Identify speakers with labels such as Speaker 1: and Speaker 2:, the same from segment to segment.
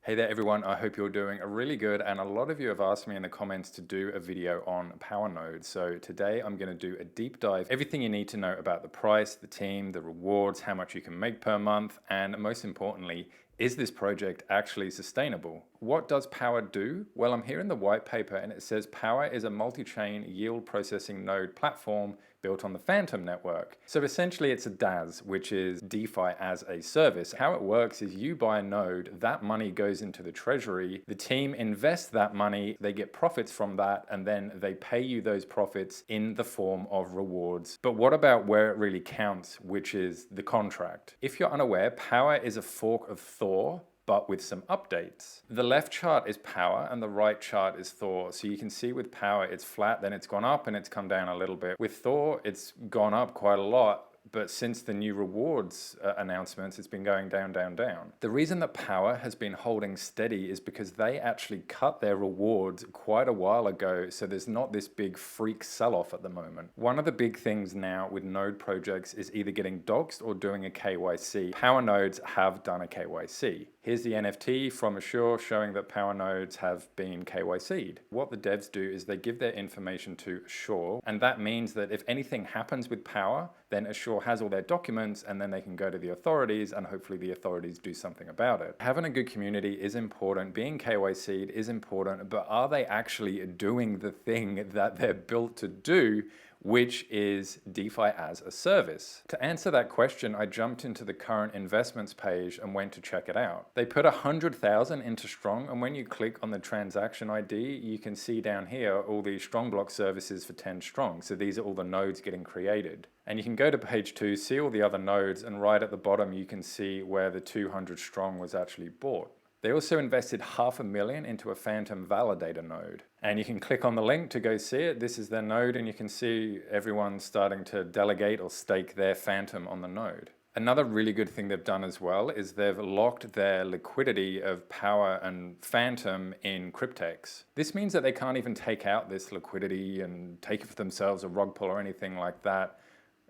Speaker 1: Hey there everyone, I hope you're doing really good, and a lot of you have asked me in the comments to do a video on Power Node. So today I'm going to do a deep dive, everything you need to know about the price, the team, the rewards, how much you can make per month, and most importantly, is this project actually sustainable? What does Power do? Well, I'm here in the white paper and it says Power is a multi-chain yield processing node platform built on the Phantom network. So essentially it's a DAS, which is DeFi as a service. How it works is you buy a node, that money goes into the treasury, the team invests that money, they get profits from that, and then they pay you those profits in the form of rewards. But what about where it really counts, which is the contract? If you're unaware, Power is a fork of Thor, but with some updates. The left chart is Power and the right chart is Thor. So you can see with Power, it's flat, then it's gone up and it's come down a little bit. With Thor, it's gone up quite a lot. But since the new rewards announcements, it's been going down, down, down. The reason that Power has been holding steady is because they actually cut their rewards quite a while ago, so there's not this big freak sell-off at the moment. One of the big things now with node projects is either getting doxed or doing a KYC. Power nodes have done a KYC. Here's the NFT from Assure showing that Power nodes have been KYC'd. What the devs do is they give their information to Assure, and that means that if anything happens with Power, then Assure has all their documents and then they can go to the authorities and hopefully the authorities do something about it. Having a good community is important, being KYC'd is important, but are they actually doing the thing that they're built to do, which is DeFi as a service? To answer that question, I jumped into the current investments page and went to check it out. They put 100,000 into Strong, and when you click on the transaction ID, you can see down here all the Strong block services for 10 Strong. So these are all the nodes getting created. And you can go to page 2, see all the other nodes, and right at the bottom you can see where the 200 Strong was actually bought. They also invested $500,000 into a Phantom validator node. And you can click on the link to go see it. This is their node, and you can see everyone starting to delegate or stake their Phantom on the node. Another really good thing they've done as well is they've locked their liquidity of Power and Phantom in Cryptex. This means that they can't even take out this liquidity and take it for themselves, a rug pull or anything like that,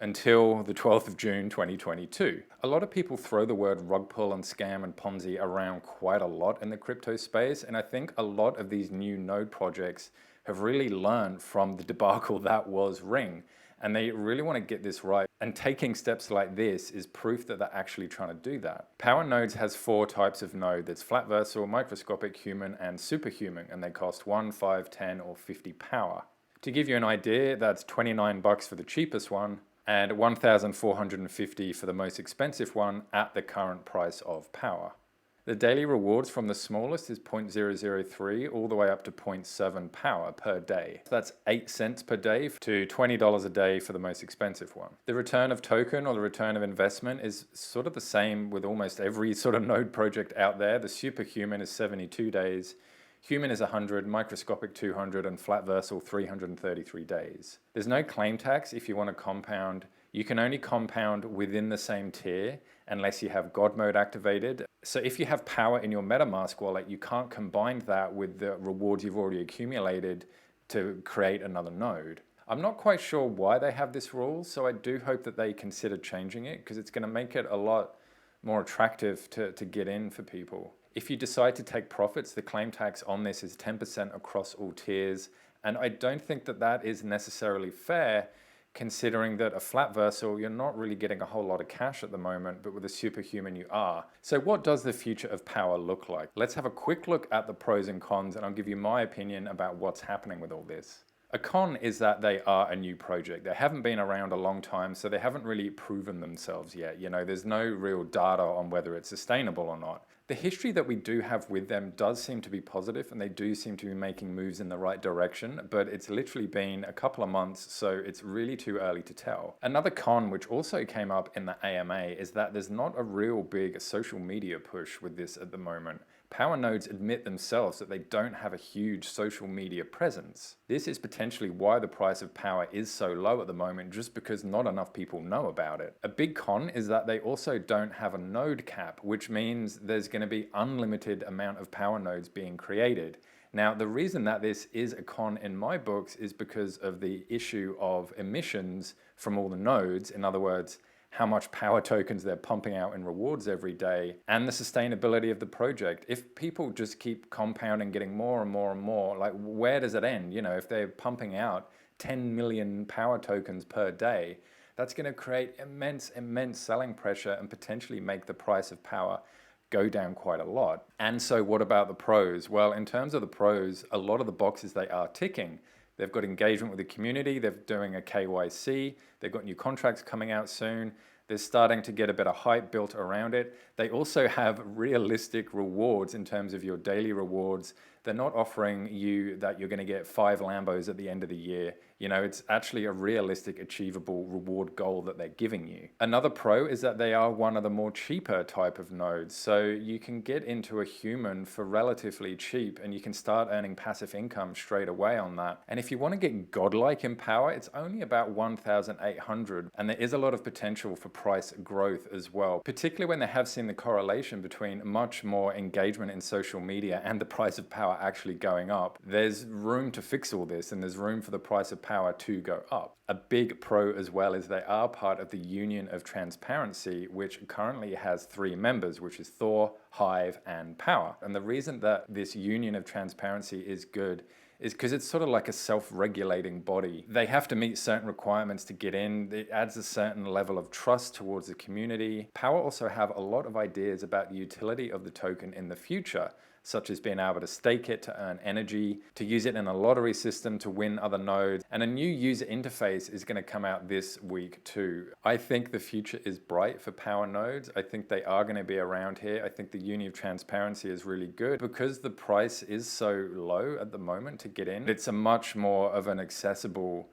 Speaker 1: until the 12th of June 2022. A lot of people throw the word rug pull and scam and Ponzi around quite a lot in the crypto space, and I think a lot of these new node projects have really learned from the debacle that was Ring, and they really want to get this right, and taking steps like this is proof that they're actually trying to do that. Power Nodes has 4 types of node. That's flat versal, microscopic, human, and superhuman, and they cost 1, 5, 10, or 50 power. To give you an idea, that's $29 for the cheapest one, and 1,450 for the most expensive one at the current price of Power. The daily rewards from the smallest is 0.003 all the way up to 0.7 power per day. That's 8 cents per day to $20 a day for the most expensive one. The return of token or the return of investment is sort of the same with almost every sort of node project out there. The superhuman is 72 days. Human is 100, microscopic 200, and flat versal 333 days. There's no claim tax if you want to compound. You can only compound within the same tier unless you have God mode activated. So if you have Power in your MetaMask wallet, you can't combine that with the rewards you've already accumulated to create another node. I'm not quite sure why they have this rule, so I do hope that they consider changing it because it's going to make it a lot more attractive to get in for people. If you decide to take profits, the claim tax on this is 10% across all tiers, and I don't think that that is necessarily fair, considering that a flat versal, you're not really getting a whole lot of cash at the moment, but with a superhuman you are. So what does the future of Power look like? Let's have a quick look at the pros and cons, and I'll give you my opinion about what's happening with all this. A con is that they are a new project. They haven't been around a long time, so they haven't really proven themselves yet. You know, there's no real data on whether it's sustainable or not. The history that we do have with them does seem to be positive, and they do seem to be making moves in the right direction, but it's literally been a couple of months, so it's really too early to tell. Another con, which also came up in the AMA, is that there's not a real big social media push with this at the moment. Power nodes admit themselves that they don't have a huge social media presence. This is potentially why the price of Power is so low at the moment, just because not enough people know about it. A big con is that they also don't have a node cap, which means there's going to be unlimited amount of Power nodes being created. Now, the reason that this is a con in my books is because of the issue of emissions from all the nodes. In other words, how much power tokens they're pumping out in rewards every day, and the sustainability of the project. If people just keep compounding, getting more and more and more, like where does it end? You know, if they're pumping out 10 million power tokens per day, that's going to create immense selling pressure and potentially make the price of power go down quite a lot. And so what about the pros? Well, in terms of the pros, a lot of the boxes they are ticking. They've got engagement with the community, they're doing a KYC, they've got new contracts coming out soon, they're starting to get a bit of hype built around it. They also have realistic rewards in terms of your daily rewards. They're not offering you that you're going to get 5 Lambos at the end of the year. You know, it's actually a realistic, achievable reward goal that they're giving you. Another pro is that they are one of the more cheaper type of nodes. So you can get into a human for relatively cheap and you can start earning passive income straight away on that. And if you want to get godlike in power, it's only about 1,800. And there is a lot of potential for price growth as well, particularly when they have seen the correlation between much more engagement in social media and the price of power actually going up. There's room to fix all this and there's room for the price of power to go up. A big pro as well is they are part of the Union of Transparency, which currently has 3 members, which is Thor, Hive, and Power. And the reason that this Union of Transparency is good is because it's sort of like a self-regulating body. They have to meet certain requirements to get in. It adds a certain level of trust towards the community. Power also have a lot of ideas about the utility of the token in the future, such as being able to stake it to earn energy, to use it in a lottery system to win other nodes, and a new user interface is going to come out this week too. I think the future is bright for power nodes. I think they are going to be around here. I think the Union of Transparency is really good because the price is so low at the moment to get in. It's a much more of an accessible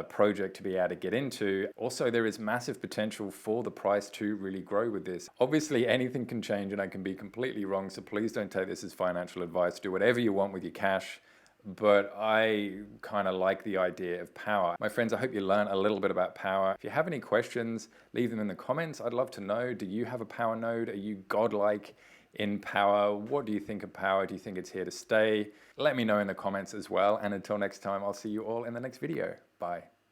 Speaker 1: project to be able to get into. Also, there is massive potential for the price to really grow with this. Obviously, anything can change and I can be completely wrong, so please don't take this as financial advice. Do whatever you want with your cash, but I kind of like the idea of power. My friends, I hope you learn a little bit about power. If you have any questions, leave them in the comments. I'd love to know, do you have a power node? Are you godlike in power? What do you think of power? Do you think it's here to stay? Let me know in the comments as well. And until next time, I'll see you all in the next video. Bye.